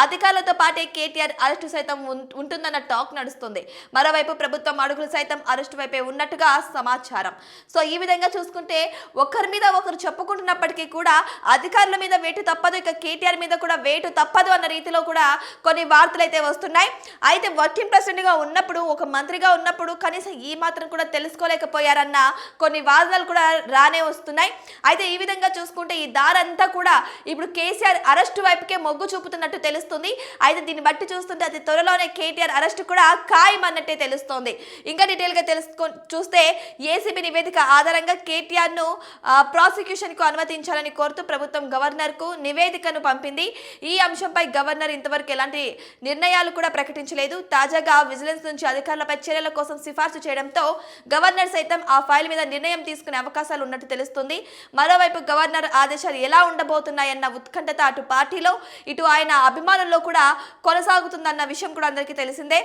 అధికారులతో పాటే కేటీఆర్ అరెస్టు సైతం ఉంటుందన్న టాక్ నడుస్తుంది. మరోవైపు ప్రభుత్వం అడుగులు సైతం అరెస్టు వైపే ఉన్నట్టుగా సమాచారం. సో ఈ విధంగా చూసుకుంటే ఒకరి మీద ఒకరు చెప్పుకుంటున్నప్పటికీ కూడా అధికారుల మీద వేటు తప్పదు, ఇక కేటీఆర్ మీద కూడా వేటు తప్పదు అన్న రీతిలో కూడా కొన్ని వార్తలు అయితే వస్తున్నాయి. అయితే వర్కింగ్ ప్రెసిడెంట్ గా ఉన్నప్పుడు, ఒక మంత్రిగా ఉన్నప్పుడు కనీసం ఈ మాత్రం కూడా తెలుసుకోలేకపోయారన్న కొన్ని వాదనలు కూడా రానే వస్తున్నాయి. అయితే ఈ విధంగా చూసుకుంటే ఈ దారంతా కూడా ఇప్పుడు కేసీఆర్ అరెస్టు వైపుకే మొగ్గు చూపుతున్నట్టు తెలుస్తుంది. అయితే దీన్ని బట్టి చూస్తుంటే అతి త్వరలోనే కేటీఆర్ అరెస్టు కూడా ఖాయం అన్నట్టే తెలుస్తోంది. ఇంకా డీటెయిల్ గా చూస్తే ఏసీబీ నివేదిక ఆధారంగా కేటీఆర్ ను ప్రాసిక్యూషన్ కు అనుమతించాలని కోరుతూ ప్రభుత్వం గవర్నర్ కు నివేదికను పంపింది. ఈ అంశంపై గవర్నర్ ఇంతవరకు ఎలాంటి నిర్ణయాలు కూడా ప్రకటించలేదు. తాజాగా విజిలెన్స్ నుంచి అధికారులపై చర్యల కోసం సిఫార్సు చేయడంతో గవర్నర్ సైతం ఆ ఫైల్ మీద నిర్ణయం తీసుకునే అవకాశాలు ఉన్నట్టు తెలుస్తుంది. మరోవైపు గవర్నర్ ఆదేశాలు ఎలా ఉండబోతున్నాయన్న ఉత్కంఠత అటు పార్టీలో, ఇటు ఆయన అభిమానుల్లో కూడా కొనసాగుతుందన్న విషయం కూడా అందరికీ తెలిసిందే.